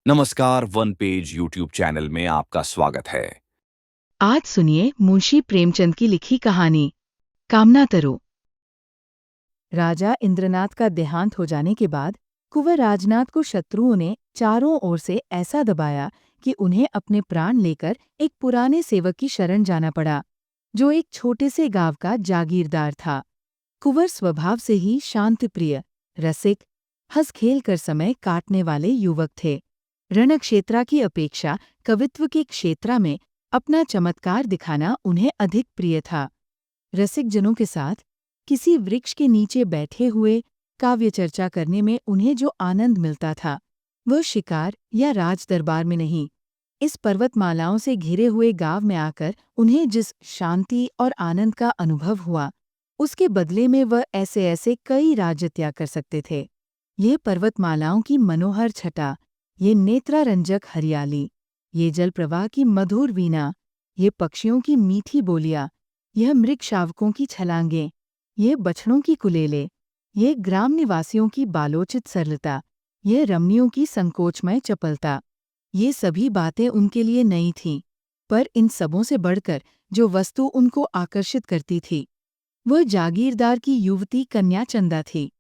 नमस्कार, one page YouTube channel में आपका स्वागत है। आज सुनिए मुंशी प्रेमचंद की लिखी कहानी कामना तरो। राजा इंद्रनाथ का देहांत हो जाने के बाद कुंवर राजनाथ को शत्रुओं ने चारों ओर से ऐसा दबाया कि उन्हें अपने प्राण लेकर एक पुराने सेवक की शरण जाना पड़ा, जो एक छोटे से गांव का जागीरदार था। कुंवर स्वभाव से ही शांतिप्रिय, रसिक, हंस खेल कर समय काटने वाले युवक थे। रणक्षेत्रा की अपेक्षा कवित्व के क्षेत्र में अपना चमत्कार दिखाना उन्हें अधिक प्रिय था। रसिक जनों के साथ किसी वृक्ष के नीचे बैठे हुए काव्य चर्चा करने में उन्हें जो आनंद मिलता था, वह शिकार या राज दरबार में नहीं, इस पर्वतमालाओं से घिरे हुए गांव में आकर उन्हें जिस शांति और आनंद का अनुभव हुआ, उसके बदले में वह ऐसे ऐसे कई राज्य त्याग कर सकते थे। ये पर्वतमालाओं की मनोहर छटा, ये नेत्रारंजक हरियाली, ये जल प्रवाह की मधुर वीणा, ये पक्षियों की मीठी बोलियां, यह मृग शावकों की छलांगें, ये बछड़ों की कुलेले, ये ग्राम निवासियों की बालोचित सरलता, ये रमणियों की संकोचमय चपलता, ये सभी बातें उनके लिए नई थीं, पर इन सबों से बढ़कर जो वस्तु उनको आकर्षित करती थी, वह जागीरदार की युवती कन्या चंदा थी।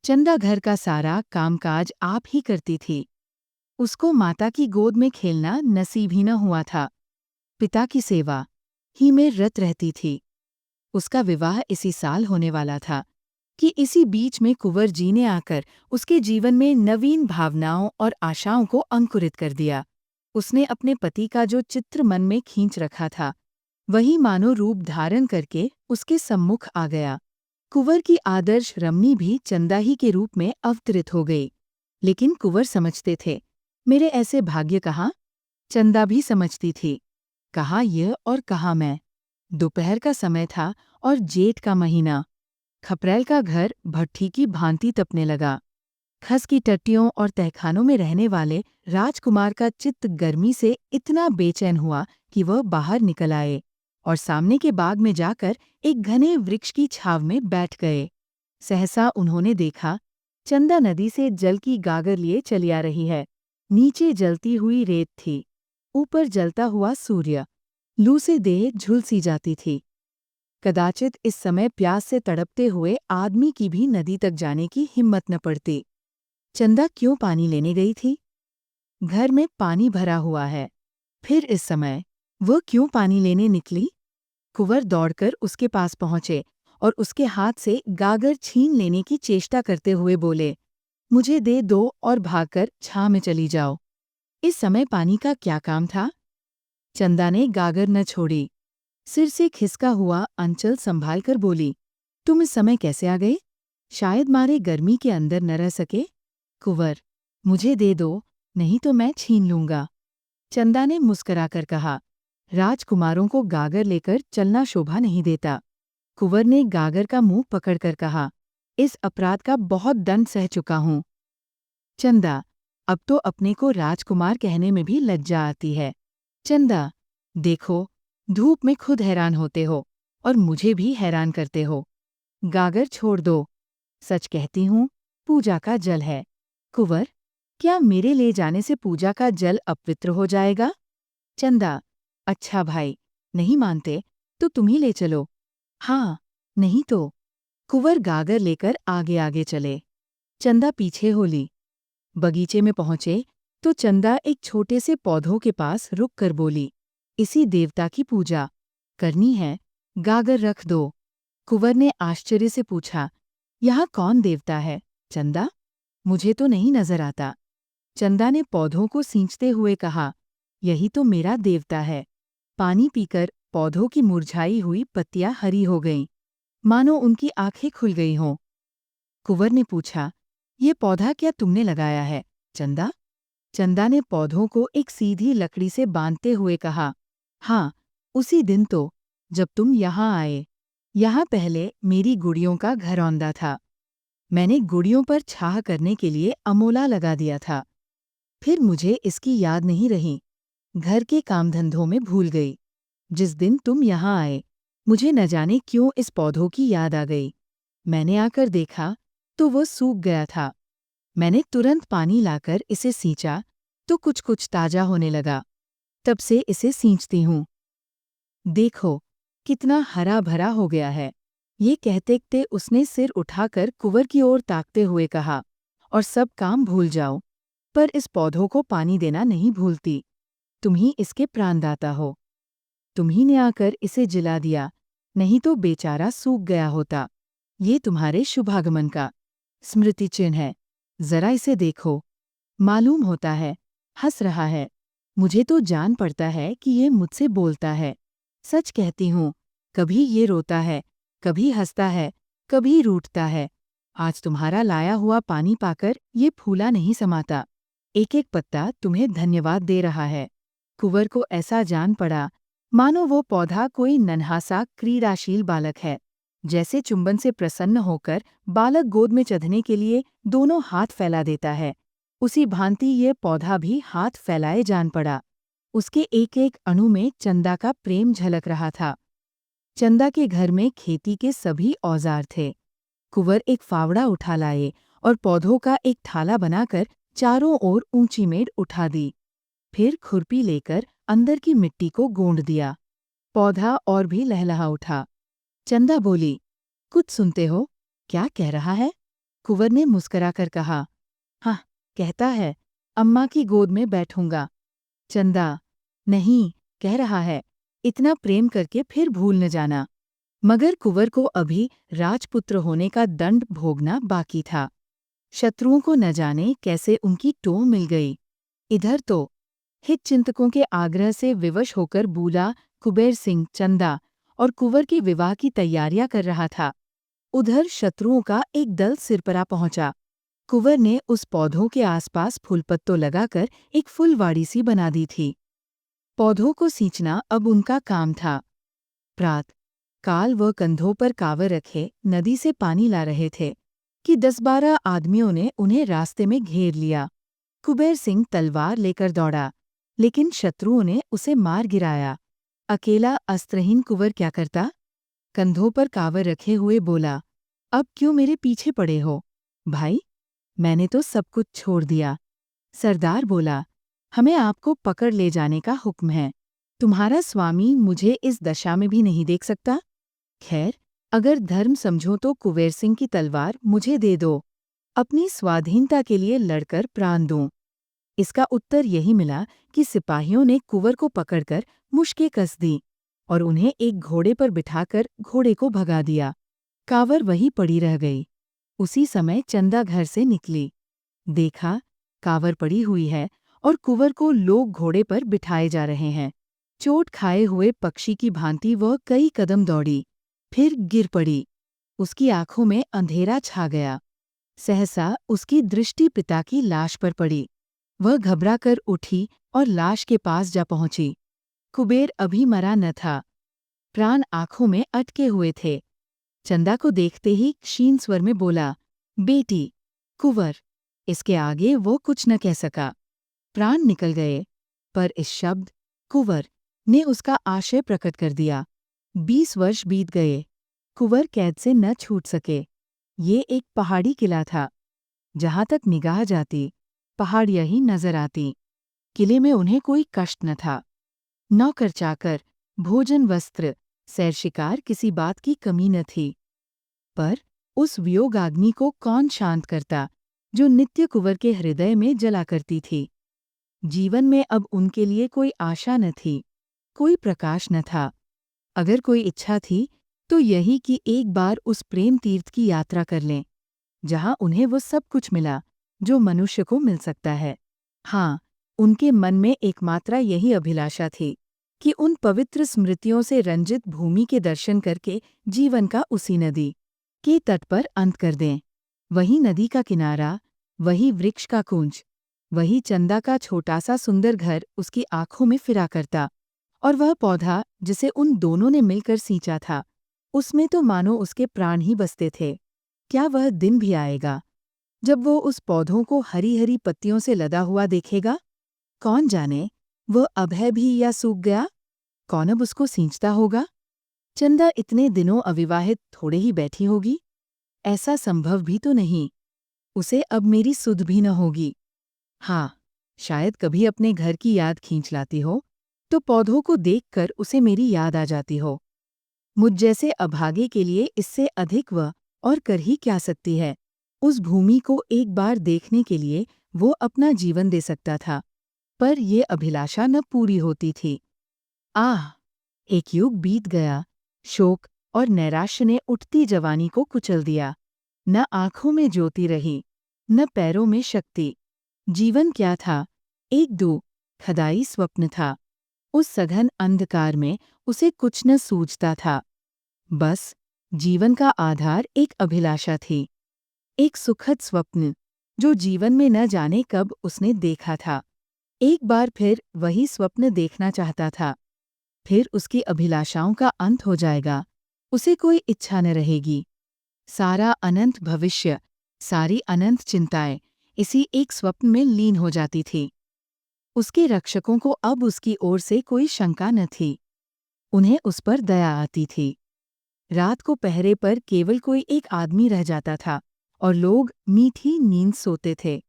चंदा घर का सारा कामकाज आप ही करती थी। उसको माता की गोद में खेलना नसीब ही न हुआ था। पिता की सेवा ही में रत रहती थी। उसका विवाह इसी साल होने वाला था कि इसी बीच में कुंवर जी ने आकर उसके जीवन में नवीन भावनाओं और आशाओं को अंकुरित कर दिया। उसने अपने पति का जो चित्र मन में खींच रखा था, वही मानो रूप धारण करके उसके सम्मुख आ गया। कुंवर की आदर्श रमणी भी चंदा ही के रूप में अवतरित हो गई। लेकिन कुंवर समझते थे, मेरे ऐसे भाग्य कहाँ। चंदा भी समझती थी, कहाँ यह और कहाँ मैं। दोपहर का समय था और जेठ का महीना। खपरैल का घर भट्ठी की भांति तपने लगा। खस की टट्टियों और तहखानों में रहने वाले राजकुमार का चित्त गर्मी से इतना बेचैन हुआ कि वह बाहर निकल आए और सामने के बाग में जाकर एक घने वृक्ष की छाव में बैठ गए। सहसा उन्होंने देखा, चंदा नदी से जल की गागर लिए चली आ रही है। नीचे जलती हुई रेत थी, ऊपर जलता हुआ सूर्य। लू से देह झुलसी जाती थी। कदाचित इस समय प्यास से तड़पते हुए आदमी की भी नदी तक जाने की हिम्मत न पड़ती। चंदा क्यों पानी लेने गई थी? घर में पानी भरा हुआ है। फिर इस समय वह क्यों पानी लेने निकली? कुंवर दौड़कर उसके पास पहुंचे और उसके हाथ से गागर छीन लेने की चेष्टा करते हुए बोले, मुझे दे दो और भागकर छां में चली जाओ। इस समय पानी का क्या काम था? चंदा ने गागर न छोड़ी। सिर से खिसका हुआ अंचल संभाल कर बोली, तुम इस समय कैसे आ गए? शायद मारे गर्मी के अंदर न रह सके। कुंवर, मुझे दे दो, नहीं तो मैं छीन लूंगा। चंदा ने मुस्कुराकर कहा, राजकुमारों को गागर लेकर चलना शोभा नहीं देता। कुंवर ने गागर का मुंह पकड़कर कहा, इस अपराध का बहुत दंड सह चुका हूं। चंदा, अब तो अपने को राजकुमार कहने में भी लज्जा आती है। चंदा, देखो, धूप में खुद हैरान होते हो और मुझे भी हैरान करते हो। गागर छोड़ दो। सच कहती हूँ, पूजा का जल है। कुंवर, क्या मेरे ले जाने से पूजा का जल अपवित्र हो जाएगा? चंदा, अच्छा भाई, नहीं मानते तो तुम ही ले चलो। हाँ, नहीं तो। कुंवर गागर लेकर आगे आगे चले। चंदा पीछे हो ली। बगीचे में पहुंचे तो चंदा एक छोटे से पौधों के पास रुक कर बोली, इसी देवता की पूजा करनी है, गागर रख दो। कुंवर ने आश्चर्य से पूछा, यहाँ कौन देवता है? चंदा, मुझे तो नहीं नजर आता। चंदा ने पौधों को सींचते हुए कहा, यही तो मेरा देवता है। पानी पीकर पौधों की मुरझाई हुई पत्तियां हरी हो गईं, मानो उनकी आंखें खुल गई हों। कुंवर ने पूछा, ये पौधा क्या तुमने लगाया है? चंदा? चंदा ने पौधों को एक सीधी लकड़ी से बांधते हुए कहा, हाँ, उसी दिन तो, जब तुम यहाँ आए। यहाँ पहले मेरी गुड़ियों का घरौंदा था। मैंने गुड़ियों पर छाह करने के लिए अमोला लगा दिया था। फिर मुझे इसकी याद नहीं रही। घर के कामधंधों में भूल गई। जिस दिन तुम यहाँ आए, मुझे न जाने क्यों इस पौधों की याद आ गई। मैंने आकर देखा तो वह सूख गया था। मैंने तुरंत पानी लाकर इसे सींचा तो कुछ कुछ ताजा होने लगा। तब से इसे सींचती हूँ। देखो, कितना हरा भरा हो गया है। ये कहते उसने सिर उठाकर कुंवर की ओर ताकते हुए कहा, और सब काम भूल जाओ, पर इस पौधों को पानी देना नहीं भूलती। तुम ही इसके प्राणदाता हो। तुम ही ने आकर इसे जिला दिया, नहीं तो बेचारा सूख गया होता। ये तुम्हारे शुभागमन का स्मृति चिन्ह है। जरा इसे देखो। मालूम होता है, हंस रहा है। मुझे तो जान पड़ता है कि ये मुझसे बोलता है। सच कहती हूँ, कभी ये रोता है, कभी हंसता है, कभी रूठता है। आज तुम्हारा लाया हुआ पानी पाकर ये फूला नहीं समाता। एक एक पत्ता तुम्हें धन्यवाद दे रहा है। कुंवर को ऐसा जान पड़ा, मानो वो पौधा कोई नन्हा-सा क्रीड़ाशील बालक है। जैसे चुंबन से प्रसन्न होकर बालक गोद में चढ़ने के लिए दोनों हाथ फैला देता है, उसी भांति ये पौधा भी हाथ फैलाए जान पड़ा। उसके एक एक अणु में चंदा का प्रेम झलक रहा था। चंदा के घर में खेती के सभी औजार थे। कुंवर एक फावड़ा उठा लाए और पौधों का एक थाला बनाकर चारों ओर ऊंची मेड़ उठा दी। फिर खुरपी लेकर अंदर की मिट्टी को गोंद दिया। पौधा और भी लहलहा उठा। चंदा बोली, कुछ सुनते हो? क्या कह रहा है? कुंवर ने मुस्कुराकर कहा, हाँ, कहता है, अम्मा की गोद में बैठूंगा। चंदा, नहीं, कह रहा है, इतना प्रेम करके फिर भूल न जाना। मगर कुंवर को अभी राजपुत्र होने का दंड भोगना बाकी था। शत्रुओं को न जाने कैसे उनकी टोह मिल गई। इधर तो हित चिंतकों के आग्रह से विवश होकर बूला कुबेर सिंह चंदा और कुंवर के विवाह की तैयारियां कर रहा था। उधर शत्रुओं का एक दल सिरपरा पहुंचा। कुंवर ने उस पौधों के आसपास फूलपत्तों लगाकर एक फुलवाड़ी सी बना दी थी। पौधों को सींचना अब उनका काम था। प्रात काल वह कंधों पर कावर रखे नदी से पानी ला रहे थे कि 10-12 आदमियों ने उन्हें रास्ते में घेर लिया। कुबेर सिंह तलवार लेकर दौड़ा, लेकिन शत्रुओं ने उसे मार गिराया। अकेला अस्त्रहीन कुंवर क्या करता? कंधों पर कावर रखे हुए बोला, अब क्यों मेरे पीछे पड़े हो? भाई, मैंने तो सब कुछ छोड़ दिया। सरदार बोला, हमें आपको पकड़ ले जाने का हुक्म है। तुम्हारा स्वामी मुझे इस दशा में भी नहीं देख सकता। खैर, अगर धर्म समझो तो कुबेर सिंह की तलवार मुझे दे दो। अपनी स्वाधीनता के लिए लड़कर प्राण दूं। इसका उत्तर यही मिला कि सिपाहियों ने कुंवर को पकड़कर मुश्कें कस दी और उन्हें एक घोड़े पर बिठाकर घोड़े को भगा दिया। कावर वहीं पड़ी रह गई। उसी समय चंदा घर से निकली। देखा, कावर पड़ी हुई है और कुंवर को लोग घोड़े पर बिठाए जा रहे हैं। चोट खाए हुए पक्षी की भांति वह कई कदम दौड़ी, फिर गिर पड़ी। उसकी आंखों में अंधेरा छा गया। सहसा उसकी दृष्टि पिता की लाश पर पड़ी। वह घबराकर उठी और लाश के पास जा पहुंची। कुबेर अभी मरा न था, प्राण आंखों में अटके हुए थे। चंदा को देखते ही क्षीण स्वर में बोला, बेटी, कुंवर। इसके आगे वो कुछ न कह सका। प्राण निकल गए, पर इस शब्द कुंवर ने उसका आशय प्रकट कर दिया। 20 वर्ष बीत गए, कुंवर कैद से न छूट सके। ये एक पहाड़ी किला था। जहां तक निगाह जाती, पहाड़ियां ही नजर आती। किले में उन्हें कोई कष्ट न था। नौकर चाकर, भोजन वस्त्र, सैर शिकार किसी बात की कमी न थी। पर उस वियोगाग्नि को कौन शांत करता, जो नित्य कुंवर के हृदय में जला करती थी। जीवन में अब उनके लिए कोई आशा न थी, कोई प्रकाश न था। अगर कोई इच्छा थी तो यही कि एक बार उस प्रेम तीर्थ की यात्रा कर लें, जहां उन्हें वो सब कुछ मिला जो मनुष्य को मिल सकता है। हाँ, उनके मन में एकमात्र यही अभिलाषा थी कि उन पवित्र स्मृतियों से रंजित भूमि के दर्शन करके जीवन का उसी नदी के तट पर अंत कर दें। वही नदी का किनारा, वही वृक्ष का कुंज, वही चंदा का छोटा सा सुंदर घर उसकी आंखों में फिरा करता। और वह पौधा जिसे उन दोनों ने मिलकर सींचा था, उसमें तो मानो उसके प्राण ही बसते थे। क्या वह दिन भी आएगा जब वो उस पौधों को हरी हरी पत्तियों से लदा हुआ देखेगा? कौन जाने, वह अब है भी या सूख गया? कौन अब उसको सींचता होगा? चंदा इतने दिनों अविवाहित थोड़े ही बैठी होगी? ऐसा संभव भी तो नहीं। उसे अब मेरी सुध भी न होगी। हाँ, शायद कभी अपने घर की याद खींच लाती हो, तो पौधों को देखकर उसे मेरी याद आ जाती हो। मुझ जैसे अभागे के लिए इससे अधिक वह और कर ही क्या सकती है। उस भूमि को एक बार देखने के लिए वो अपना जीवन दे सकता था, पर ये अभिलाषा न पूरी होती थी। आह! एक युग बीत गया। शोक और नैराश्य ने उठती जवानी को कुचल दिया। न आंखों में ज्योति रही, न पैरों में शक्ति। जीवन क्या था? एक खदाई स्वप्न था। उस सघन अंधकार में उसे कुछ न सूझता था। बस जीवन का आधार एक अभिलाषा थी, एक सुखद स्वप्न, जो जीवन में न जाने कब उसने देखा था। एक बार फिर वही स्वप्न देखना चाहता था। फिर उसकी अभिलाषाओं का अंत हो जाएगा, उसे कोई इच्छा न रहेगी। सारा अनंत भविष्य, सारी अनंत चिंताएं इसी एक स्वप्न में लीन हो जाती थी। उसके रक्षकों को अब उसकी ओर से कोई शंका न थी। उन्हें उस पर दया आती थी। रात को पहरे पर केवल कोई एक आदमी रह जाता था और लोग मीठी नींद सोते थे।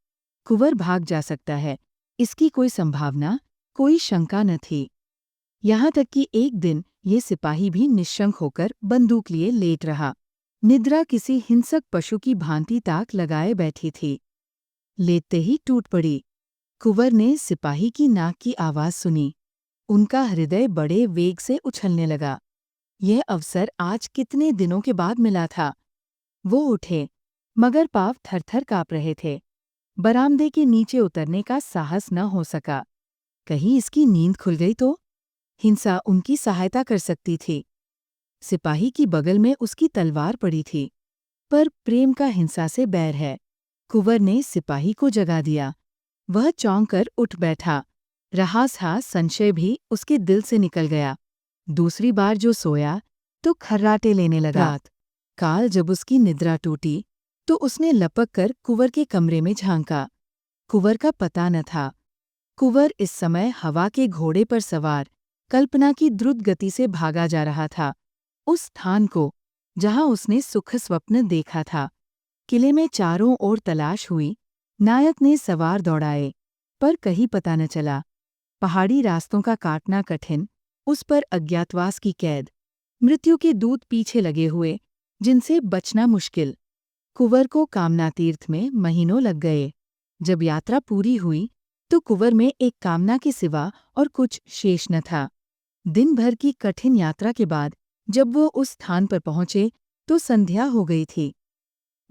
कुंवर भाग जा सकता है, इसकी कोई संभावना, कोई शंका न थी। यहाँ तक कि एक दिन ये सिपाही भी निश्शंक होकर बंदूक लिए लेट रहा। निद्रा किसी हिंसक पशु की भांति ताक लगाए बैठी थी। लेटते ही टूट पड़ी। कुंवर ने सिपाही की नाक की आवाज़ सुनी। उनका हृदय बड़े वेग से उछलने लगा। यह अवसर आज कितने दिनों के बाद मिला था। वो उठे, मगर पाँव थरथर काँप रहे थे। बरामदे के नीचे उतरने का साहस न हो सका। कहीं इसकी नींद खुल गई तो? हिंसा उनकी सहायता कर सकती थी। सिपाही की बगल में उसकी तलवार पड़ी थी, पर प्रेम का हिंसा से बैर है। कुंवर ने सिपाही को जगा दिया। वह चौंक कर उठ बैठा। रहास संशय भी उसके दिल से निकल गया। दूसरी बार जो सोया तो खर्राटे लेने लगा। रात काल जब उसकी निद्रा टूटी तो उसने लपक कर कुंवर के कमरे में झांका। कुंवर का पता न था। कुंवर इस समय हवा के घोड़े पर सवार कल्पना की द्रुत गति से भागा जा रहा था, उस स्थान को जहां उसने सुख स्वप्न देखा था। किले में चारों ओर तलाश हुई। नायक ने सवार दौड़ाए, पर कहीं पता न चला। पहाड़ी रास्तों का काटना कठिन, उस पर अज्ञातवास की कैद, मृत्यु के दूत पीछे लगे हुए, जिनसे बचना मुश्किल। कुंवर को कामना तीर्थ में महीनों लग गए। जब यात्रा पूरी हुई तो कुंवर में एक कामना के सिवा और कुछ शेष न था। दिन भर की कठिन यात्रा के बाद जब वो उस स्थान पर पहुंचे तो संध्या हो गई थी।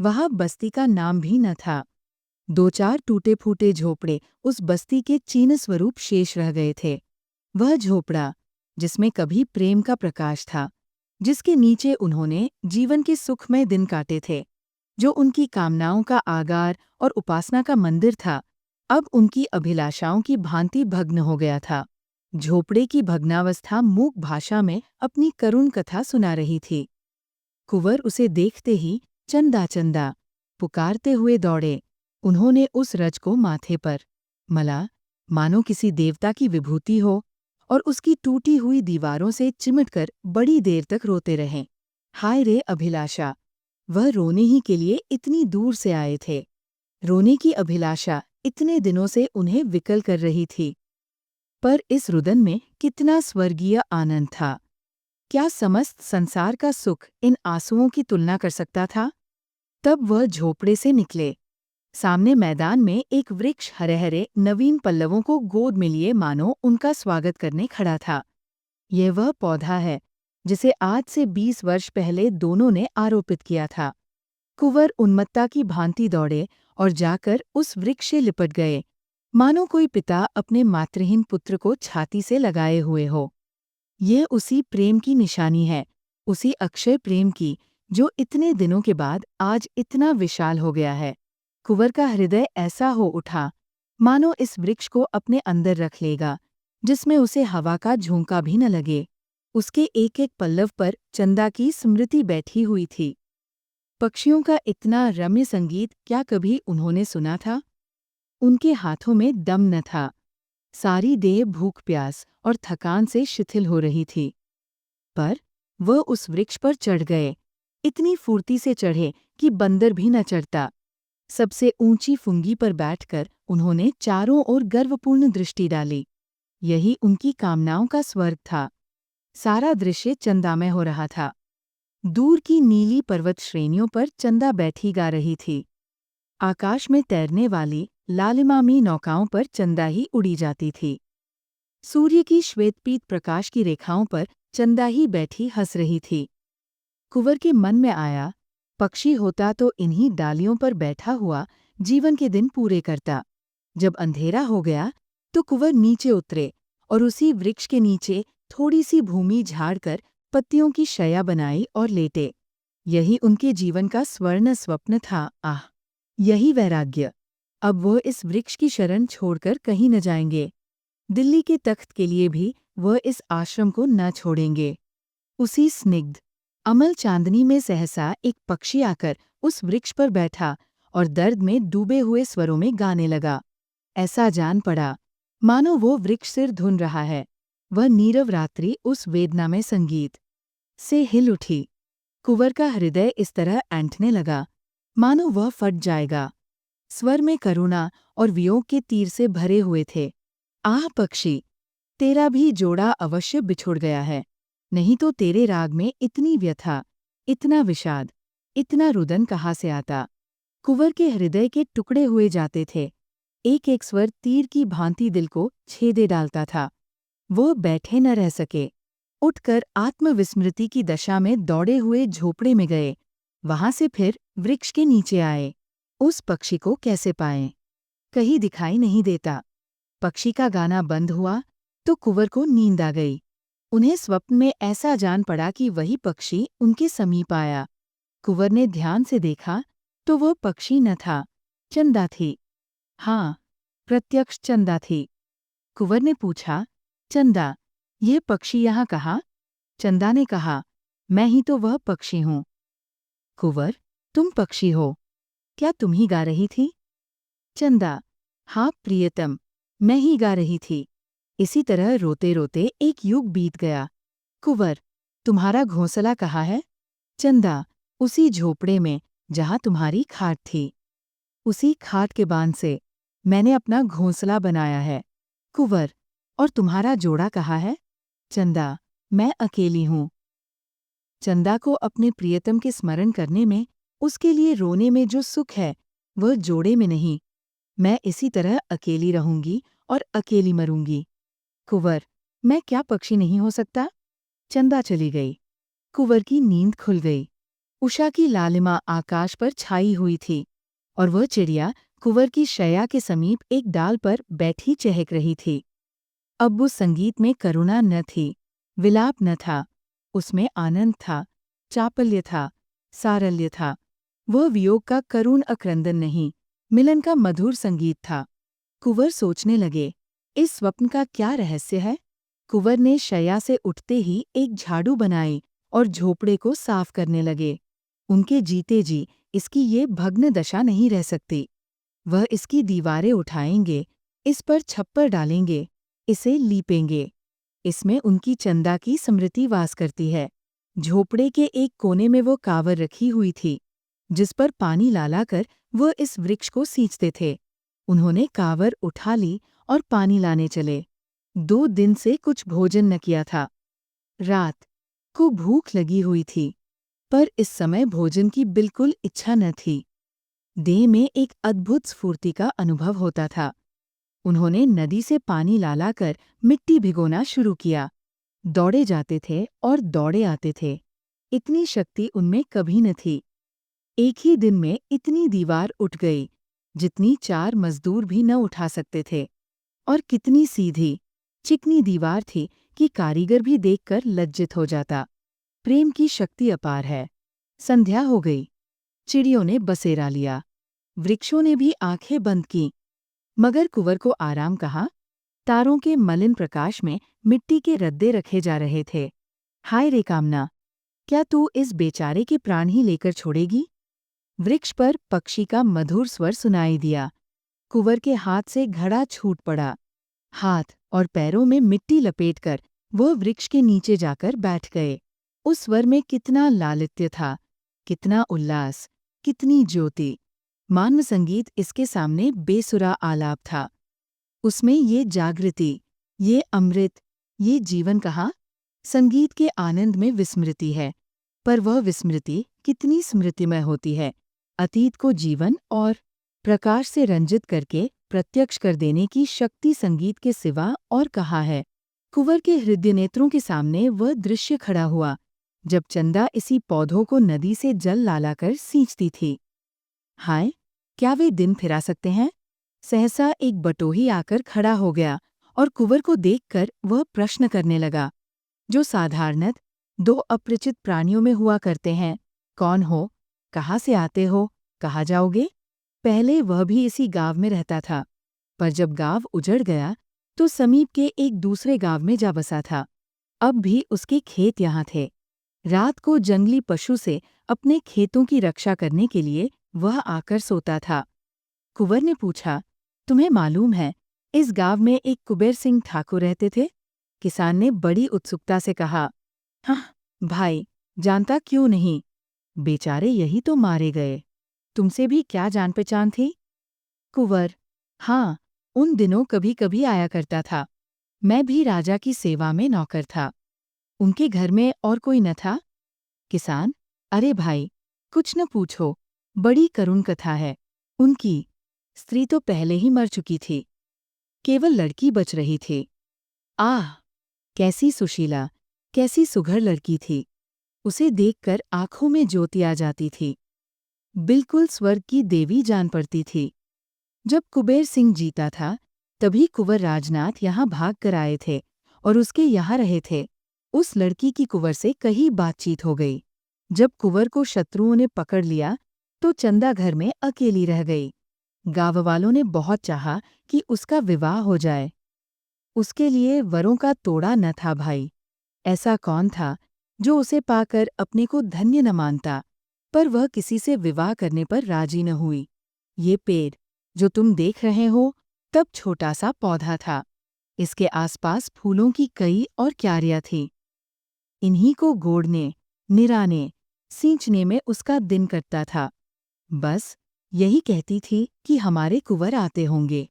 वहां बस्ती का नाम भी न था। दो चार टूटे फूटे झोपड़े उस बस्ती के चीन स्वरूप शेष रह गए थे। वह झोपड़ा जिसमें कभी प्रेम का प्रकाश था, जिसके नीचे उन्होंने जीवन के सुखमय दिन काटे थे, जो उनकी कामनाओं का आगार और उपासना का मंदिर था, अब उनकी अभिलाषाओं की भांति भग्न हो गया था। झोपड़े की भग्नावस्था मूक भाषा में अपनी करुण कथा सुना रही थी। कुंवर उसे देखते ही चंदा चंदा पुकारते हुए दौड़े। उन्होंने उस रज को माथे पर मला, मानो किसी देवता की विभूति हो, और उसकी टूटी हुई दीवारों से चिमटकर बड़ी देर तक रोते रहे। हाय रे अभिलाषा! वह रोने ही के लिए इतनी दूर से आए थे। रोने की अभिलाषा इतने दिनों से उन्हें विकल कर रही थी। पर इस रुदन में कितना स्वर्गीय आनंद था! क्या समस्त संसार का सुख इन आंसुओं की तुलना कर सकता था? तब वह झोपड़े से निकले। सामने मैदान में एक वृक्ष हरे-हरे नवीन पल्लवों को गोद में लिए मानो उनका स्वागत करने खड़ा था। यह वह पौधा है जिसे आज से 20 वर्ष पहले दोनों ने आरोपित किया था। कुंवर उन्मत्ता की भांति दौड़े और जाकर उस वृक्ष से लिपट गए, मानो कोई पिता अपने मातृहीन पुत्र को छाती से लगाए हुए हो। यह उसी प्रेम की निशानी है, उसी अक्षय प्रेम की, जो इतने दिनों के बाद आज इतना विशाल हो गया है। कुंवर का हृदय ऐसा हो उठा, मानो इस वृक्ष को अपने अंदर रख लेगा, जिसमें उसे हवा का झोंका भी न लगे। उसके एक एक पल्लव पर चंदा की स्मृति बैठी हुई थी। पक्षियों का इतना रम्य संगीत क्या कभी उन्होंने सुना था? उनके हाथों में दम न था। सारी देह भूख प्यास और थकान से शिथिल हो रही थी। पर वह उस वृक्ष पर चढ़ गए, इतनी फुर्ती से चढ़े कि बंदर भी न चढ़ता। सबसे ऊंची फुंगी पर बैठकर उन्होंने चारों ओर गर्वपूर्ण दृष्टि डाली। यही उनकी कामनाओं का स्वर्ग था। सारा दृश्य चंदामय हो रहा था। दूर की नीली पर्वत श्रेणियों पर चंदा बैठी गा रही थी। आकाश में तैरने वाली लालिमामी नौकाओं पर चंदा ही उड़ी जाती थी। सूर्य की श्वेतपीत प्रकाश की रेखाओं पर चंदा ही बैठी हंस रही थी। कुंवर के मन में आया, पक्षी होता तो इन्हीं डालियों पर बैठा हुआ जीवन के दिन पूरे करता। जब अंधेरा हो गया तो कुंवर नीचे उतरे और उसी वृक्ष के नीचे थोड़ी सी भूमि झाड़कर पत्तियों की शैया बनाई और लेटे। यही उनके जीवन का स्वर्ण स्वप्न था। आह, यही वैराग्य। अब वह इस वृक्ष की शरण छोड़कर कहीं न जाएंगे। दिल्ली के तख्त के लिए भी वह इस आश्रम को न छोड़ेंगे। उसी स्निग्ध अमल चांदनी में सहसा एक पक्षी आकर उस वृक्ष पर बैठा और दर्द में डूबे हुए स्वरों में गाने लगा। ऐसा जान पड़ा मानो वो वृक्ष सिर धुन रहा है। वह नीरव रात्रि उस वेदनामय संगीत से हिल उठी। कुंवर का हृदय इस तरह ऐंठने लगा मानो वह फट जाएगा। स्वर में करुणा और वियोग के तीर से भरे हुए थे। आह पक्षी, तेरा भी जोड़ा अवश्य बिछुड़ गया है, नहीं तो तेरे राग में इतनी व्यथा, इतना विषाद, इतना रुदन कहाँ से आता। कुंवर के हृदय के टुकड़े हुए जाते थे। एक एक स्वर तीर की भांति दिल को छेदे डालता था। वो बैठे न रह सके। उठकर आत्मविस्मृति की दशा में दौड़े हुए झोपड़े में गए। वहां से फिर वृक्ष के नीचे आए। उस पक्षी को कैसे पाएं? कहीं दिखाई नहीं देता। पक्षी का गाना बंद हुआ तो कुंवर को नींद आ गई। उन्हें स्वप्न में ऐसा जान पड़ा कि वही पक्षी उनके समीप आया। कुंवर ने ध्यान से देखा तो वह पक्षी न था, चंदा थी। हाँ, प्रत्यक्ष चंदा थी। कुंवर ने पूछा, चंदा, ये पक्षी यहाँ कहाँ? चंदा ने कहा, मैं ही तो वह पक्षी हूँ। कुंवर, तुम पक्षी हो? क्या तुम ही गा रही थी? चंदा, हाँ प्रियतम, मैं ही गा रही थी। इसी तरह रोते रोते एक युग बीत गया। कुंवर, तुम्हारा घोंसला कहाँ है? चंदा, उसी झोपड़े में जहाँ तुम्हारी खाट थी। उसी खाट के बांध से मैंने अपना घोंसला बनाया है। कुंवर, और तुम्हारा जोड़ा कहाँ है? चंदा, मैं अकेली हूँ। चंदा को अपने प्रियतम के स्मरण करने में, उसके लिए रोने में जो सुख है, वह जोड़े में नहीं। मैं इसी तरह अकेली रहूंगी और अकेली मरूंगी। कुंवर, मैं क्या पक्षी नहीं हो सकता? चंदा चली गई। कुंवर की नींद खुल गई। उषा की लालिमा आकाश पर छाई हुई थी और वह चिड़िया कुंवर की शैया के समीप एक डाल पर बैठी चहक रही थी। अब उस संगीत में करुणा न थी, विलाप न था, उसमें आनंद था, चापल्य था, सारल्य था। वह वियोग का करुण अक्रंदन नहीं, मिलन का मधुर संगीत था। कुंवर सोचने लगे, इस स्वप्न का क्या रहस्य है? कुंवर ने शैया से उठते ही एक झाड़ू बनाई और झोपड़े को साफ करने लगे। उनके जीते जी इसकी ये भग्न दशा नहीं रह सकती। वह इसकी दीवारें उठाएंगे, इस पर छप्पर डालेंगे, इसे लीपेंगे। इसमें उनकी चंदा की स्मृति वास करती है। झोपड़े के एक कोने में वो कांवर रखी हुई थी, जिस पर पानी लाकर वह इस वृक्ष को सींचते थे। उन्होंने कांवर उठा ली और पानी लाने चले। 2 दिन से कुछ भोजन न किया था। रात को भूख लगी हुई थी, पर इस समय भोजन की बिल्कुल इच्छा न थी। देह में एक अद्भुत स्फूर्ति का अनुभव होता था। उन्होंने नदी से पानी लाकर मिट्टी भिगोना शुरू किया। दौड़े जाते थे और दौड़े आते थे। इतनी शक्ति उनमें कभी न थी। एक ही दिन में इतनी दीवार उठ गई, जितनी 4 मजदूर भी न उठा सकते थे। और कितनी सीधी, चिकनी दीवार थी कि कारीगर भी देखकर लज्जित हो जाता। प्रेम की शक्ति अपार है। संध्या हो गई। चिड़ियों ने बसेरा लिया। वृक्षों ने भी आंखें बंद की। मगर कुंवर को आराम कहाँ? तारों के मलिन प्रकाश में मिट्टी के रद्दे रखे जा रहे थे। हाय रे कामना, क्या तू इस बेचारे के प्राण ही लेकर छोड़ेगी? वृक्ष पर पक्षी का मधुर स्वर सुनाई दिया। कुंवर के हाथ से घड़ा छूट पड़ा। हाथ और पैरों में मिट्टी लपेटकर वह वृक्ष के नीचे जाकर बैठ गए। उस स्वर में कितना लालित्य था, कितना उल्लास, कितनी ज्योति। मानव संगीत इसके सामने बेसुरा आलाप था। उसमें ये जागृति, ये अमृत, ये जीवन कहाँ? संगीत के आनंद में विस्मृति है, पर वह विस्मृति कितनी स्मृतिमय होती है। अतीत को जीवन और प्रकाश से रंजित करके प्रत्यक्ष कर देने की शक्ति संगीत के सिवा और कहाँ है। कुंवर के हृदय नेत्रों के सामने वह दृश्य खड़ा हुआ, जब चंदा इसी पौधों को नदी से जल लालाकर सींचती थी। हाय, क्या वे दिन फिरा सकते हैं? सहसा एक बटोही आकर खड़ा हो गया और कुंवर को देखकर वह प्रश्न करने लगा, जो साधारणत दो अपरिचित प्राणियों में हुआ करते हैं। कौन हो? कहाँ से आते हो? कहाँ जाओगे? पहले वह भी इसी गांव में रहता था, पर जब गांव उजड़ गया तो समीप के एक दूसरे गांव में जा बसा था। अब भी उसके खेत यहाँ थे। रात को जंगली पशु से अपने खेतों की रक्षा करने के लिए वह आकर सोता था। कुंवर ने पूछा, तुम्हें मालूम है, इस गांव में एक कुबेर सिंह ठाकुर रहते थे? किसान ने बड़ी उत्सुकता से कहा। हाँ भाई, जानता क्यों नहीं? बेचारे यही तो मारे गए। तुमसे भी क्या जान पहचान थी? कुंवर, हाँ, उन दिनों कभी कभी आया करता था। मैं भी राजा की सेवा में नौकर था। उनके घर में और कोई न था? किसान, अरे भाई, कुछ न पूछो, बड़ी करुण कथा है। उनकी स्त्री तो पहले ही मर चुकी थी, केवल लड़की बच रही थी। आह, कैसी सुशीला, कैसी सुघड़ लड़की थी। उसे देखकर आंखों में ज्योति आ जाती थी। बिल्कुल स्वर्ग की देवी जान पड़ती थी। जब कुबेर सिंह जीता था, तभी कुंवर राजनाथ यहाँ भाग कर आए थे और उसके यहाँ रहे थे। उस लड़की की कुंवर से कहीं बातचीत हो गई। जब कुंवर को शत्रुओं ने पकड़ लिया, तो चंदा घर में अकेली रह गई। गाँव वालों ने बहुत चाहा कि उसका विवाह हो जाए। उसके लिए वरों का तोड़ा न था भाई। ऐसा कौन था जो उसे पाकर अपने को धन्य न मानता, पर वह किसी से विवाह करने पर राजी न हुई। ये पेड़ जो तुम देख रहे हो, तब छोटा सा पौधा था। इसके आसपास फूलों की कई और क्यारियां थीं। इन्हीं को गोड़ने, निराने, सींचने में उसका दिन कटता था। बस यही कहती थी कि हमारे कुंवर आते होंगे।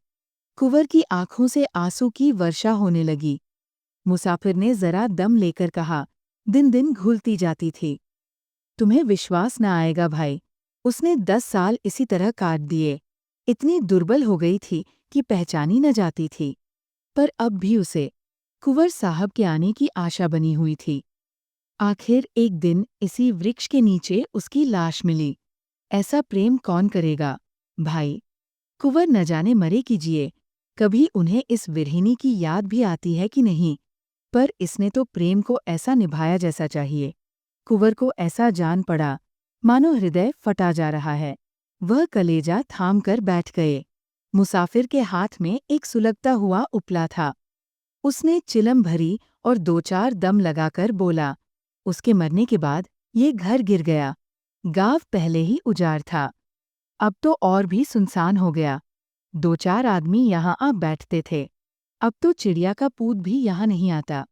कुंवर की आंखों से आंसू की वर्षा होने लगी। मुसाफिर ने जरा दम लेकर कहा, दिन दिन घुलती जाती थी। तुम्हें विश्वास न आएगा भाई, उसने 10 साल इसी तरह काट दिए। इतनी दुर्बल हो गई थी कि पहचानी न जाती थी। पर अब भी उसे कुंवर साहब के आने की आशा बनी हुई थी। आखिर एक दिन इसी वृक्ष के नीचे उसकी लाश मिली। ऐसा प्रेम कौन करेगा भाई? कुंवर न जाने मरे कि जिए, कभी उन्हें इस विरहिणी की याद भी आती है कि नहीं। पर इसने तो प्रेम को ऐसा निभाया जैसा चाहिए। कुंवर को ऐसा जान पड़ा, मानो हृदय फटा जा रहा है। वह कलेजा थाम कर बैठ गए। मुसाफिर के हाथ में एक सुलगता हुआ उपला था। उसने चिलम भरी और 2-4 दम लगाकर बोला, उसके मरने के बाद ये घर गिर गया। गांव पहले ही उजाड़ था, अब तो और भी सुनसान हो गया। 2-4 आदमी यहाँ आ बैठते थे, अब तो चिड़िया का पूत भी यहाँ नहीं आता।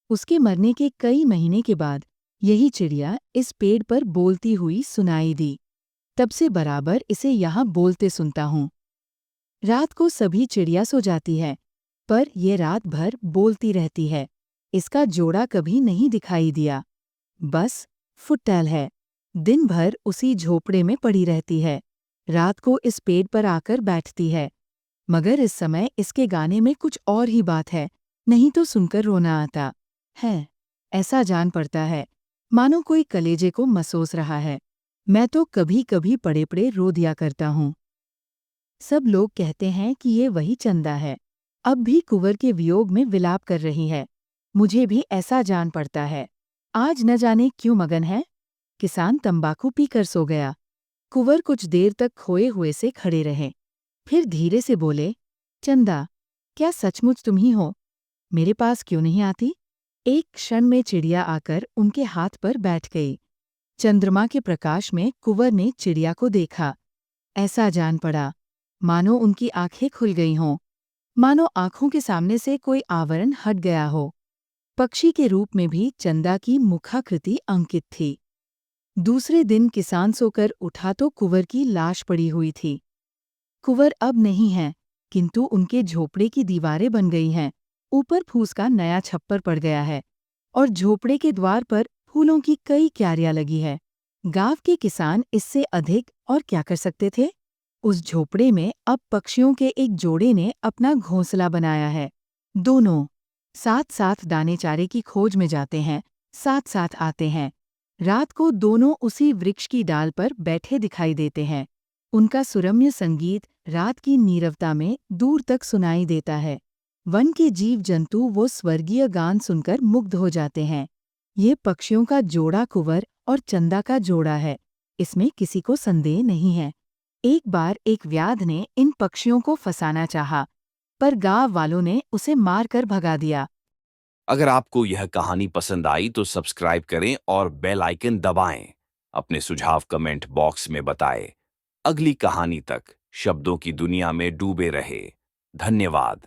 उसके मरने के कई महीने के बाद यही चिड़िया इस पेड़ पर बोलती हुई सुनाई दी। तब से बराबर इसे यहाँ बोलते सुनता हूँ। रात को सभी चिड़िया सो जाती है, पर ये रात भर बोलती रहती है। इसका जोड़ा कभी नहीं दिखाई दिया। बस फुटैल है, दिन भर उसी झोपड़े में पड़ी रहती है। रात को इस पेड़ पर आकर बैठती है, मगर इस समय इसके गाने में कुछ और ही बात है, नहीं तो सुनकर रोना आता है। ऐसा जान पड़ता है मानो कोई कलेजे को मसोस रहा है। मैं तो कभी कभी पड़े पड़े रो दिया करता हूँ। सब लोग कहते हैं कि ये वही चंदा है, अब भी कुंवर के वियोग में विलाप कर रही है। मुझे भी ऐसा जान पड़ता है। आज न जाने क्यों मगन है। किसान तंबाकू पीकर सो गया। कुंवर कुछ देर तक खोए हुए से खड़े रहे, फिर धीरे से बोले, चंदा, क्या सचमुच तुम ही हो? मेरे पास क्यों नहीं आती? एक क्षण में चिड़िया आकर उनके हाथ पर बैठ गई। चंद्रमा के प्रकाश में कुंवर ने चिड़िया को देखा। ऐसा जान पड़ा मानो उनकी आंखें खुल गई हों, मानो आंखों के सामने से कोई आवरण हट गया हो। पक्षी के रूप में भी चंदा की मुखाकृति अंकित थी। दूसरे दिन किसान सोकर उठा तो कुंवर की लाश पड़ी हुई थी। कुंवर अब नहीं है, किंतु उनके झोपड़े की दीवारें बन गई हैं। ऊपर फूस का नया छप्पर पड़ गया है और झोपड़े के द्वार पर फूलों की कई क्यारियां लगी है। गांव के किसान इससे अधिक और क्या कर सकते थे? उस झोपड़े में अब पक्षियों के एक जोड़े ने अपना घोंसला बनाया है। दोनों साथ साथ दाने चारे की खोज में जाते हैं, साथ साथ आते हैं। रात को दोनों उसी वृक्ष की डाल पर बैठे दिखाई देते हैं। उनका सुरम्य संगीत रात की नीरवता में दूर तक सुनाई देता है। वन के जीव जंतु वो स्वर्गीय गान सुनकर मुग्ध हो जाते हैं। ये पक्षियों का जोड़ा कुंवर और चंदा का जोड़ा है, इसमें किसी को संदेह नहीं है। एक बार एक व्याध ने इन पक्षियों को फंसाना चाहा, पर गांव वालों ने उसे मारकर भगा दिया। अगर आपको यह कहानी पसंद आई तो सब्सक्राइब करें और बेल आइकन दबाएं। अपने सुझाव कमेंट बॉक्स में बताएं। अगली कहानी तक शब्दों की दुनिया में डूबे रहे। धन्यवाद।